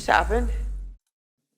happened?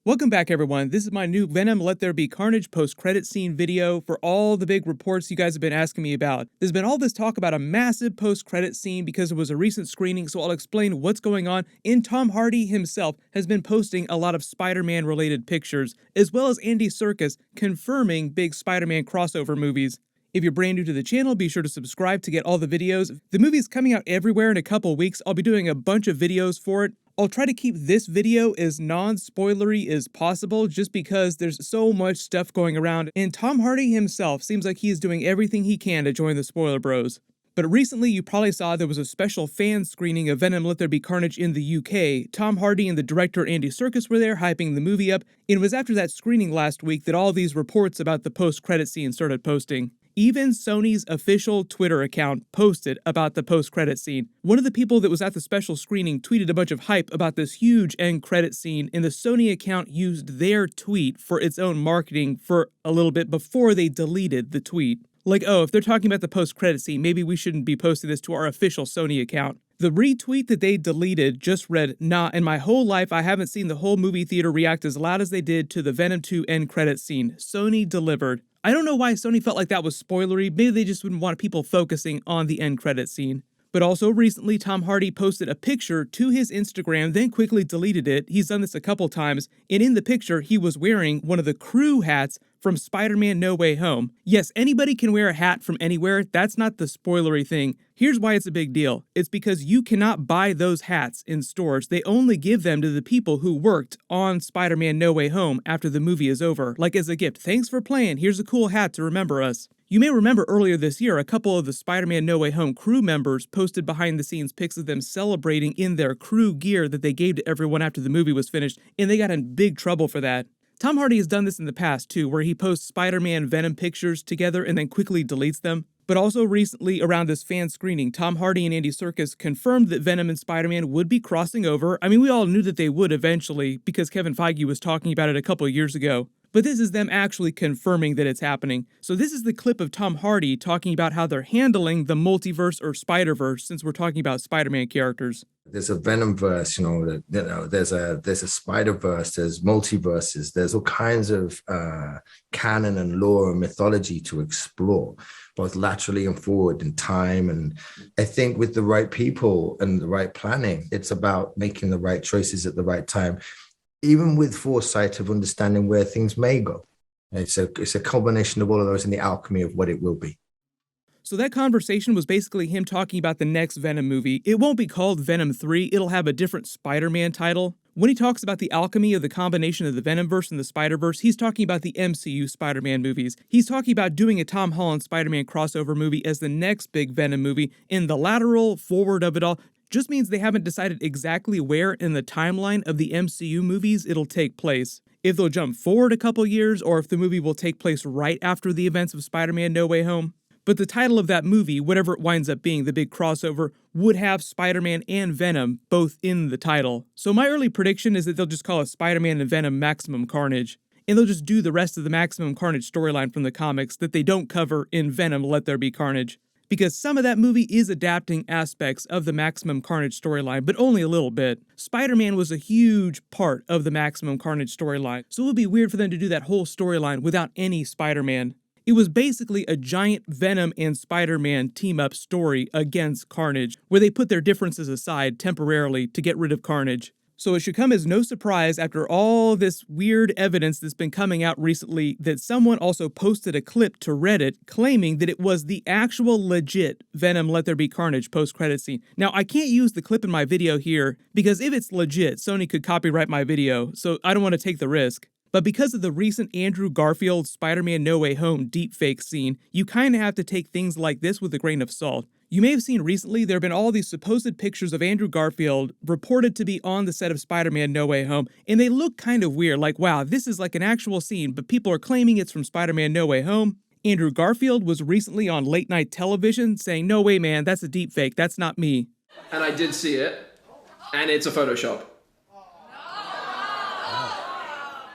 Welcome back, everyone. This is my new Venom Let There Be Carnage post-credit scene video for all the big reports you guys have been asking me about. There's been all this talk about a massive post-credit scene because it was a recent screening, so I'll explain what's going on. And Tom Hardy himself has been posting a lot of Spider-Man related pictures, as well as Andy Serkis confirming big Spider-Man crossover movies. If you're brand new to the channel, be sure to subscribe to get all the videos. The movie's coming out everywhere in a couple weeks. I'll be doing a bunch of videos for it. I'll try to keep this video as non-spoilery as possible just because there's so much stuff going around, and Tom Hardy himself seems like he is doing everything he can to join the spoiler bros. But recently you probably saw there was a special fan screening of Venom Let There Be Carnage in the UK. Tom Hardy and the director Andy Serkis were there hyping the movie up, and it was after that screening last week that all these reports about the post-credit scene started posting. Even Sony's official Twitter account posted about the post-credit scene. One of the people that was at the special screening tweeted a bunch of hype about this huge end credit scene, and the Sony account used their tweet for its own marketing for a little bit before they deleted the tweet. Like, oh, if they're talking about the post-credit scene, maybe we shouldn't be posting this to our official Sony account. The retweet that they deleted just read, "Nah, in my whole life I haven't seen the whole movie theater react as loud as they did to the Venom 2 end credit scene. Sony delivered." I don't know why Sony felt like that was spoilery. Maybe they just wouldn't want people focusing on the end credit scene. But also recently, Tom Hardy posted a picture to his Instagram, then quickly deleted it. He's done this a couple times, and in the picture, he was wearing one of the crew hats from Spider-Man No Way Home. Yes, anybody can wear a hat from anywhere. That's not the spoilery thing. Here's why it's a big deal. It's because you cannot buy those hats in stores. They only give them to the people who worked on Spider-Man No Way Home after the movie is over. Like as a gift. Thanks for playing. Here's a cool hat to remember us. You may remember earlier this year, a couple of the Spider-Man No Way Home crew members posted behind-the-scenes pics of them celebrating in their crew gear that they gave to everyone after the movie was finished, and they got in big trouble for that. Tom Hardy has done this in the past too, where he posts Spider-Man Venom pictures together and then quickly deletes them. But also recently, around this fan screening, Tom Hardy and Andy Serkis confirmed that Venom and Spider-Man would be crossing over. I mean, we all knew that they would eventually, because Kevin Feige was talking about it a couple of years ago. But this is them actually confirming that it's happening. So this is the clip of Tom Hardy talking about how they're handling the multiverse or Spider-Verse, since we're talking about Spider-Man characters. There's a Venomverse, there's a Spider-Verse, there's multiverses, there's all kinds of canon and lore and mythology to explore, both laterally and forward in time. And I think with the right people and the right planning, it's about making the right choices at the right time, even with foresight of understanding where things may go. It's a combination of all of those and the alchemy of what it will be. So that conversation was basically him talking about the next Venom movie. It won't be called Venom 3, it'll have a different Spider-Man title. When he talks about the alchemy of the combination of the Venomverse and the Spider-Verse, he's talking about the MCU Spider-Man movies. He's talking about doing a Tom Holland Spider-Man crossover movie as the next big Venom movie, and the lateral forward of it all just means they haven't decided exactly where in the timeline of the MCU movies it'll take place. If they'll jump forward a couple years, or if the movie will take place right after the events of Spider-Man No Way Home. But the title of that movie, whatever it winds up being, the big crossover, would have Spider-Man and Venom both in the title. So my early prediction is that they'll just call it Spider-Man and Venom Maximum Carnage. And they'll just do the rest of the Maximum Carnage storyline from the comics that they don't cover in Venom Let There Be Carnage. Because some of that movie is adapting aspects of the Maximum Carnage storyline, but only a little bit. Spider-Man was a huge part of the Maximum Carnage storyline, so it would be weird for them to do that whole storyline without any Spider-Man. It was basically a giant Venom and Spider-Man team-up story against Carnage, where they put their differences aside temporarily to get rid of Carnage. So it should come as no surprise after all this weird evidence that's been coming out recently that someone also posted a clip to Reddit claiming that it was the actual legit Venom Let There Be Carnage post-credit scene. Now, I can't use the clip in my video here because if it's legit, Sony could copyright my video, so I don't want to take the risk. But because of the recent Andrew Garfield Spider-Man No Way Home deepfake scene, you kinda have to take things like this with a grain of salt. You may have seen recently there have been all these supposed pictures of Andrew Garfield reported to be on the set of Spider-Man No Way Home, and they look kind of weird, like wow, this is like an actual scene, but people are claiming it's from Spider-Man No Way Home. Andrew Garfield was recently on late night television saying, no way man, that's a deepfake, that's not me. And I did see it, and it's a Photoshop.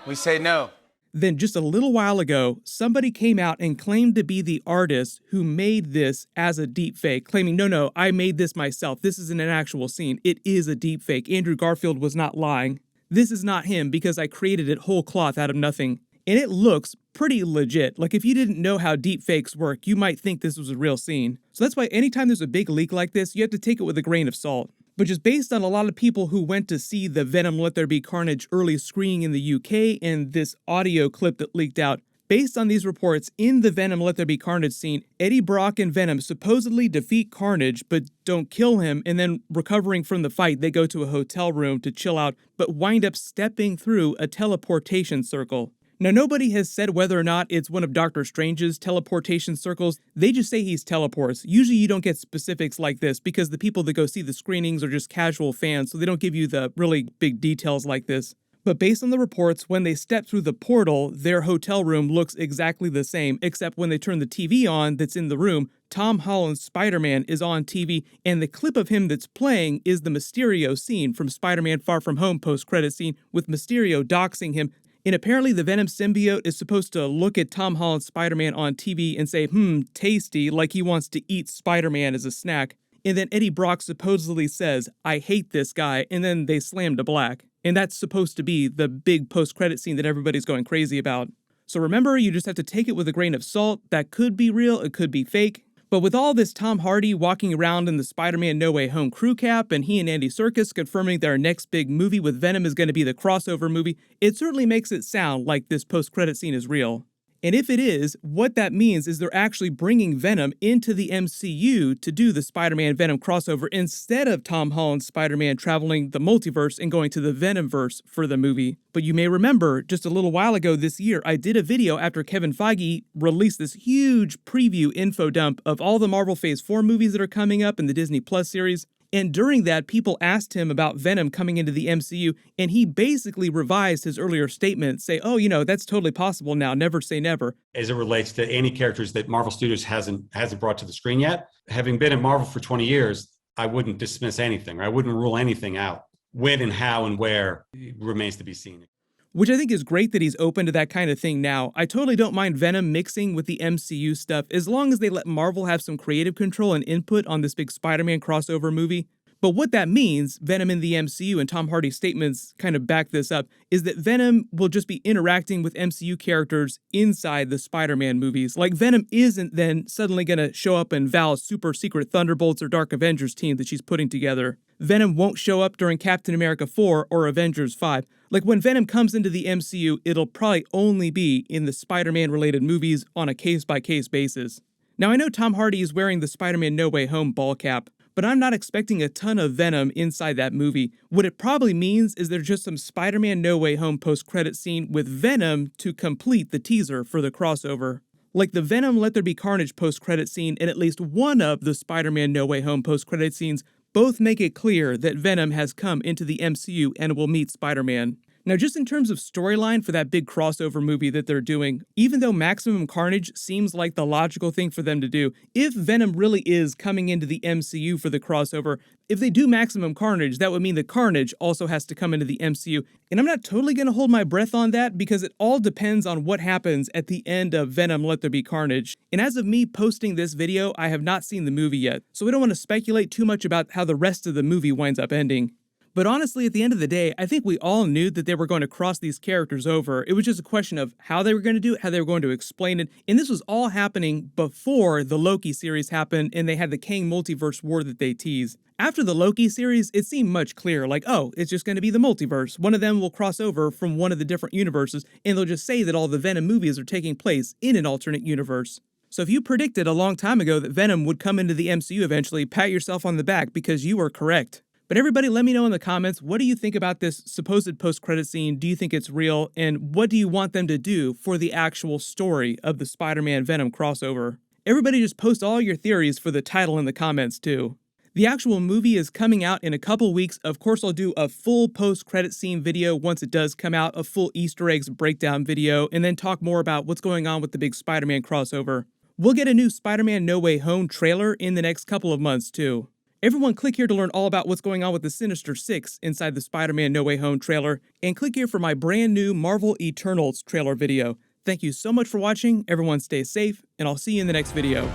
We say no. Then just a little while ago, somebody came out and claimed to be the artist who made this as a deepfake, claiming, no, I made this myself. This isn't an actual scene. It is a deepfake. Andrew Garfield was not lying. this is not him because I created it whole cloth out of nothing. And it looks pretty legit. Like if you didn't know how deepfakes work, you might think this was a real scene. So that's why anytime there's a big leak like this, you have to take it with a grain of salt. But just based on a lot of people who went to see the Venom Let There Be Carnage early screening in the UK and this audio clip that leaked out, based on these reports, in the Venom Let There Be Carnage scene, Eddie Brock and Venom supposedly defeat Carnage but don't kill him, and then recovering from the fight, they go to a hotel room to chill out, but wind up stepping through a teleportation circle. Now, nobody has said whether or not it's one of Doctor Strange's teleportation circles. They just say he's teleports. Usually you don't get specifics like this because the people that go see the screenings are just casual fans, so they don't give you the really big details like this. But based on the reports, when they step through the portal, their hotel room looks exactly the same, except when they turn the TV on that's in the room, Tom Holland's Spider-Man is on TV, and the clip of him that's playing is the Mysterio scene from Spider-Man Far From Home post-credit scene with Mysterio doxing him. And apparently the Venom symbiote is supposed to look at Tom Holland's Spider-Man on TV and say, tasty, like he wants to eat Spider-Man as a snack. And then Eddie Brock supposedly says, I hate this guy, and then they slam to black. And that's supposed to be the big post-credit scene that everybody's going crazy about. So remember, you just have to take it with a grain of salt. That could be real, it could be fake. But with all this Tom Hardy walking around in the Spider-Man No Way Home crew cap and he and Andy Serkis confirming their next big movie with Venom is going to be the crossover movie, it certainly makes it sound like this post-credit scene is real. And if it is, what that means is they're actually bringing Venom into the MCU to do the Spider-Man Venom crossover instead of Tom Holland's Spider-Man traveling the multiverse and going to the Venomverse for the movie. But you may remember, just a little while ago this year, I did a video after Kevin Feige released this huge preview info dump of all the Marvel Phase 4 movies that are coming up in the Disney Plus series. And during that, people asked him about Venom coming into the MCU, and he basically revised his earlier statement, say, that's totally possible now, never say never. As it relates to any characters that Marvel Studios hasn't brought to the screen yet, having been in Marvel for 20 years, I wouldn't dismiss anything, or I wouldn't rule anything out. When and how and where remains to be seen. Which I think is great that he's open to that kind of thing now. I totally don't mind Venom mixing with the MCU stuff as long as they let Marvel have some creative control and input on this big Spider-Man crossover movie. But what that means, Venom in the MCU and Tom Hardy's statements kind of back this up, is that Venom will just be interacting with MCU characters inside the Spider-Man movies. Like Venom isn't then suddenly going to show up in Val's super secret Thunderbolts or Dark Avengers team that she's putting together. Venom won't show up during Captain America 4 or Avengers 5. Like when Venom comes into the MCU, it'll probably only be in the Spider-Man related movies on a case-by-case basis. Now I know Tom Hardy is wearing the Spider-Man No Way Home ball cap, but I'm not expecting a ton of Venom inside that movie. What it probably means is there's just some Spider-Man No Way Home post-credit scene with Venom to complete the teaser for the crossover. Like the Venom Let There Be Carnage post-credit scene and at least one of the Spider-Man No Way Home post-credit scenes both make it clear that Venom has come into the MCU and will meet Spider-Man. Now, just in terms of storyline for that big crossover movie that they're doing, even though Maximum Carnage seems like the logical thing for them to do, if Venom really is coming into the MCU for the crossover, if they do Maximum Carnage, that would mean that Carnage also has to come into the MCU. And I'm not totally going to hold my breath on that because it all depends on what happens at the end of Venom Let There Be Carnage. And as of me posting this video, I have not seen the movie yet, so we don't want to speculate too much about how the rest of the movie winds up ending. But honestly, at the end of the day, I think we all knew that they were going to cross these characters over. It was just a question of how they were going to do it, how they were going to explain it. And this was all happening before the Loki series happened and they had the Kang multiverse war that they teased. After the Loki series, it seemed much clearer, like, it's just going to be the multiverse. One of them will cross over from one of the different universes, and they'll just say that all the Venom movies are taking place in an alternate universe. So if you predicted a long time ago that Venom would come into the MCU eventually, pat yourself on the back because you were correct. But everybody, let me know in the comments, what do you think about this supposed post-credit scene? Do you think it's real? And what do you want them to do for the actual story of the Spider-Man Venom crossover? Everybody just post all your theories for the title in the comments too. The actual movie is coming out in a couple weeks. Of course, I'll do a full post-credit scene video once it does come out, a full Easter eggs breakdown video, and then talk more about what's going on with the big Spider-Man crossover. We'll get a new Spider-Man No Way Home trailer in the next couple of months too. Everyone click here to learn all about what's going on with the Sinister Six inside the Spider-Man No Way Home trailer, and click here for my brand new Marvel Eternals trailer video. Thank you so much for watching, everyone stay safe, and I'll see you in the next video.